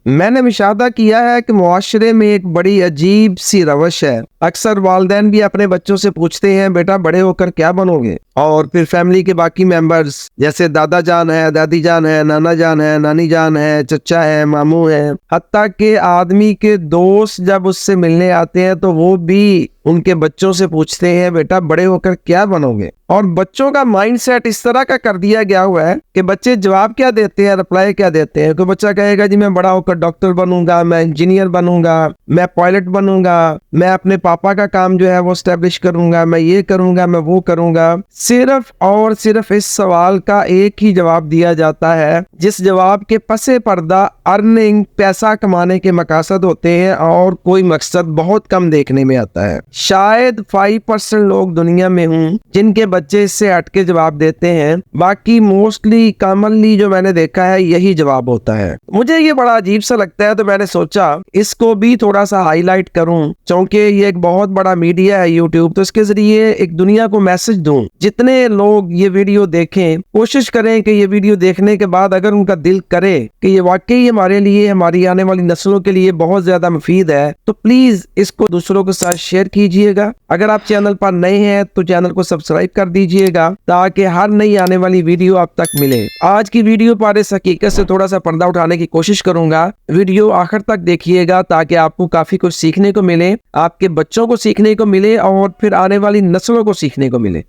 मैंने मुशाहदा किया है कि मुआशरे में एक बड़ी अजीब सी रवश है। अक्सर वालिदैन भी अपने बच्चों से पूछते हैं बेटा बड़े होकर क्या बनोगे, और फिर फैमिली के बाकी मेंबर्स जैसे दादा जान है, दादी जान है, नाना जान है, नानी जान है, चचा है, मामू है, हत्ता के आदमी के दोस्त जब उससे मिलने आते हैं तो वो भी उनके बच्चों से पूछते हैं बेटा बड़े होकर क्या बनोगे। और बच्चों का माइंडसेट इस तरह का कर दिया गया हुआ है कि बच्चे जवाब क्या देते हैं, रिप्लाई क्या देते हैं। कोई बच्चा कहेगा जी मैं बड़ा होकर डॉक्टर बनूंगा, मैं इंजीनियर बनूंगा, मैं पायलट बनूंगा, मैं अपने पापा का काम जो है वो स्टैब्लिश करूंगा, मैं ये करूंगा, मैं वो करूंगा। सिर्फ और सिर्फ इस सवाल का एक ही जवाब दिया जाता है जिस जवाब के पसे पर्दा अर्निंग, पैसा कमाने के मकसद होते हैं, और कोई मकसद बहुत कम देखने में आता है। शायद 5% लोग दुनिया में हूँ जिनके बच्चे इससे हटके जवाब देते हैं, बाकी मोस्टली कॉमनली जो मैंने देखा है यही जवाब होता है। मुझे ये बड़ा अजीब सा लगता है, तो मैंने सोचा इसको भी थोड़ा सा हाईलाइट करूं, क्योंकि ये एक बहुत बड़ा मीडिया है यूट्यूब, तो इसके जरिए एक दुनिया को मैसेज दूं। जितने लोग ये वीडियो देखें, कोशिश करें कि ये वीडियो देखने के बाद अगर उनका दिल करे कि ये वाकई हमारे लिए, हमारी आने वाली नस्लों के लिए बहुत ज्यादा मुफीद है, तो प्लीज इसको दूसरों के साथ शेयर कीजिएगा। अगर आप चैनल पर नए हैं तो चैनल को सब्सक्राइब कर दीजिएगा ताकि हर नई आने वाली वीडियो आप तक मिले। आज की वीडियो पर इस हकीकत से थोड़ा सा पर्दा उठाने की कोशिश करूंगा। वीडियो आखिर तक देखिएगा ताकि आपको काफी कुछ सीखने को मिले, आपके बच्चों को सीखने को मिले, और फिर आने वाली नस्लों को सीखने को मिले।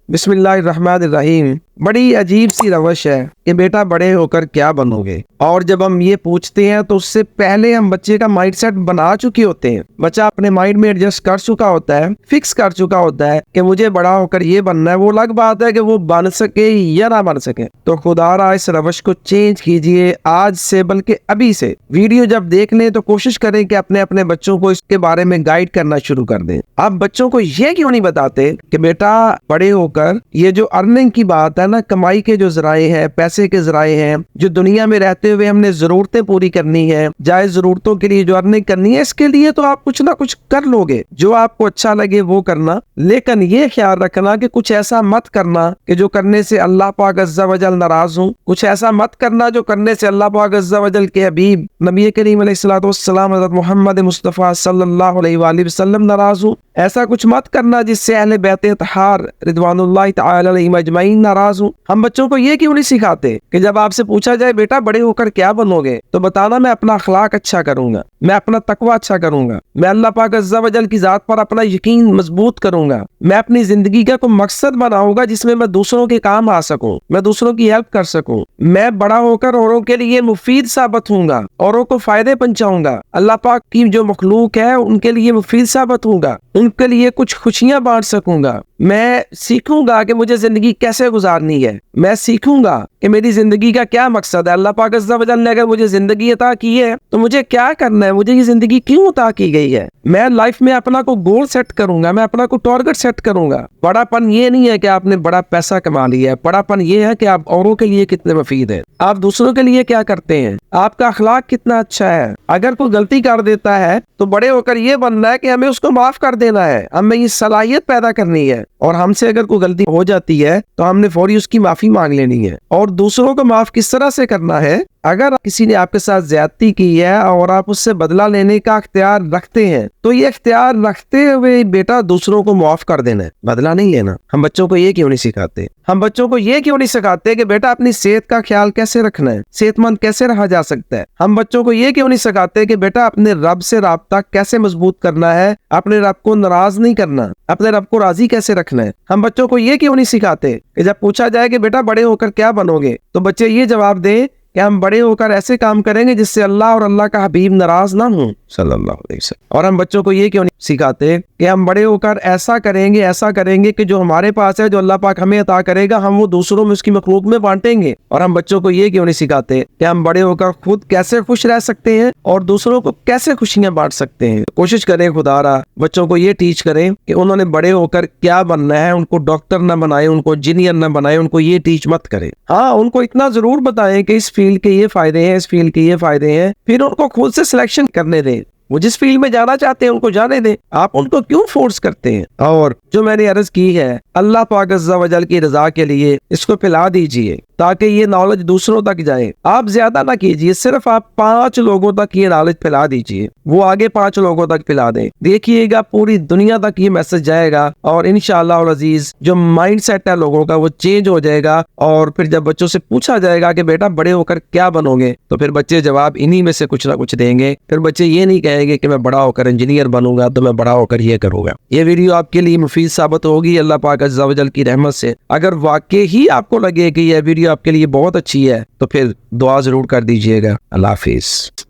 बिस्मिल्लाहिर्रहमानिर्रहीम। बड़ी अजीब सी रवश है कि बेटा बड़े होकर क्या बनोगे, और जब हम ये पूछते हैं तो उससे पहले हम बच्चे का माइंडसेट बना चुके होते हैं। बच्चा अपने माइंड में एडजस्ट कर चुका होता है, फिक्स कर चुका होता है कि मुझे बड़ा होकर ये बनना है। वो अलग बात है कि वो बन सके या ना बन सके। तो खुदारा इस रवश को चेंज कीजिए आज से, बल्कि अभी से। वीडियो जब देख लें तो कोशिश करें कि अपने अपने बच्चों को इसके बारे में गाइड करना शुरू कर दें। आप बच्चों को ये क्यों नहीं बताते कि बेटा बड़े होकर ये जो अर्निंग की बात है ना, कमाई के जो जराए हैं, पैसे के जराए हैं, जो दुनिया में रहते हुए हमने जरूरतें पूरी करनी है, जायज जरूरतों के लिए जो अर्निंग करनी है, इसके लिए तो आप कुछ ना कुछ कर लोगे। जो आपको अच्छा लगे वो करना, लेकिन ये ख्याल रखना कि कुछ ऐसा मत करना कि जो करने से अल्लाह पाक अज़्ज़ा वजल नाराज हो। कुछ ऐसा मत करना जो करने से अल्लाह पाक अज़्ज़ा वजल के हबीब नबी करीम अलैहिस्सलातु वस्सलाम हज़रत मोहम्मद मुस्तफ़ा सल्लल्लाहु अलैहि वसल्लम नाराज हो। ऐसा कुछ मत करना जिससे अहले बैत तहार रिदवानुल्लाह तआला अलैहिम अजमईन नाराज हो। हम बच्चों को ये क्यों नहीं सिखाते कि जब आपसे पूछा जाए बेटा बड़े होकर क्या बनोगे, तो बताना मैं अपना अखलाक अच्छा करूंगा, मैं अपना तकवा अच्छा करूंगा, मैं अल्लाह पाक अज़्ज़ा वजल की जात पर अपना यकीन मजबूत करूंगा, मैं अपनी जिंदगी का कोई मकसद बनाऊंगा जिसमें मैं दूसरों के काम आ सकूं, मैं दूसरों की हेल्प कर सकूं, मैं बड़ा होकर औरों के लिए मुफीद साबित होऊंगा, औरों को फायदे पहुंचाऊंगा, अल्लाह पाक की जो मखलूक है उनके लिए मुफीद साबित होऊंगा, उनके लिए कुछ खुशियां बांट सकूंगा। मैं सीखूंगा कि मुझे जिंदगी कैसे गुजारनी है, मैं सीखूंगा कि मेरी जिंदगी का क्या मकसद है। अल्लाह पाक अज़्ज़ा वजल ने अगर मुझे जिंदगी अता की है तो मुझे क्या करना है, मुझे ये जिंदगी क्यों अता की गई है। मैं लाइफ में अपना को गोल सेट करूंगा, मैं अपना को टारगेट सेट करूंगा। बड़ापन ये नहीं है कि आपने बड़ा पैसा कमा लिया है, बड़ापन ये है कि आप औरों के लिए कितने मुफीद है, आप दूसरों के लिए क्या करते हैं, आपका अखलाक कितना अच्छा है। अगर कोई गलती कर देता है तो बड़े होकर ये बनना है कि हमें उसको माफ कर देना है, हमें ये सलाहियत पैदा करनी है। और हमसे अगर कोई गलती हो जाती है तो हमने फौरी उसकी माफी मांग लेनी है। और दूसरों को माफ किस तरह से करना है, अगर किसी ने आपके साथ ज्यादती की है और आप उससे बदला लेने का इख्तियार रखते हैं तो ये इख्तियार रखते हुए बेटा दूसरों को माफ कर देना है, बदला नहीं लेना। हम बच्चों को ये क्यों नहीं सिखाते, हम बच्चों को ये क्यों नहीं सिखाते कि बेटा अपनी सेहत का ख्याल कैसे रखना है, सेहतमंद कैसे रहा जा सकता है। हम बच्चों को ये क्यों नहीं सिखाते कि बेटा अपने रब से राब्ता कैसे मजबूत करना है, अपने रब को नाराज नहीं करना, अपने रब को राजी कैसे रखना है। हम बच्चों को ये क्यों नहीं सिखाते कि जब पूछा जाए कि बेटा बड़े होकर क्या बनोगे, तो बच्चे ये जवाब दें कि हम बड़े होकर ऐसे काम करेंगे जिससे अल्लाह और अल्लाह का हबीब नाराज ना हो सल्लल्लाहु अलैहि वसल्लम। और हम बच्चों को ये क्यों नहीं सिखाते कि हम बड़े होकर ऐसा करेंगे कि जो हमारे पास है, जो अल्लाह पाक हमें अता करेगा, हम वो दूसरों में उसकी मखलूक में बांटेंगे। और हम बच्चों को ये क्यों नहीं सिखाते कि हम बड़े होकर खुद कैसे खुश रह सकते हैं और दूसरों को कैसे खुशियां बांट सकते हैं। कोशिश करें खुदारा बच्चों को ये टीच करें कि उन्होंने बड़े होकर क्या बनना है। उनको डॉक्टर न बनाए, उनको इंजीनियर न बनाए, उनको ये टीच मत करें। हाँ, उनको इतना जरूर बताएं कि इस फील्ड के ये फायदे हैं, इस फील्ड के ये फायदे हैं, फिर उनको खुद से सिलेक्शन करने दें। वो जिस फील्ड में जाना चाहते हैं उनको जाने दें, आप उनको क्यों फोर्स करते हैं। और जो मैंने अर्ज की है, अल्लाह पाक अज़्ज़ा वजल की रजा के लिए इसको फैला दीजिए ताकि ये नॉलेज दूसरों तक जाए। आप ज्यादा ना कीजिए, सिर्फ आप 5 लोगों तक ये नॉलेज फैला दीजिए, वो आगे 5 लोगों तक फैला दें। देखिएगा पूरी दुनिया तक ये मैसेज जाएगा और इंशाअल्लाह अज़ीज जो माइंड सेट है लोगों का वो चेंज हो जाएगा। और फिर जब बच्चों से पूछा जाएगा कि बेटा बड़े होकर क्या बनोगे, तो फिर बच्चे जवाब इन्हीं में से कुछ ना कुछ देंगे। फिर बच्चे ये नहीं कहेंगे कि मैं बड़ा होकर इंजीनियर बनूंगा तो मैं बड़ा होकर ये करूंगा। ये वीडियो आपके लिए मुफीद साबित होगी अल्लाह पाक अज़्ज़ा वजल की रहमत से। अगर वाकई ही आपको लगे कि यह वीडियो आपके लिए बहुत अच्छी है तो फिर दुआ जरूर कर दीजिएगा। अल्लाह हाफिज।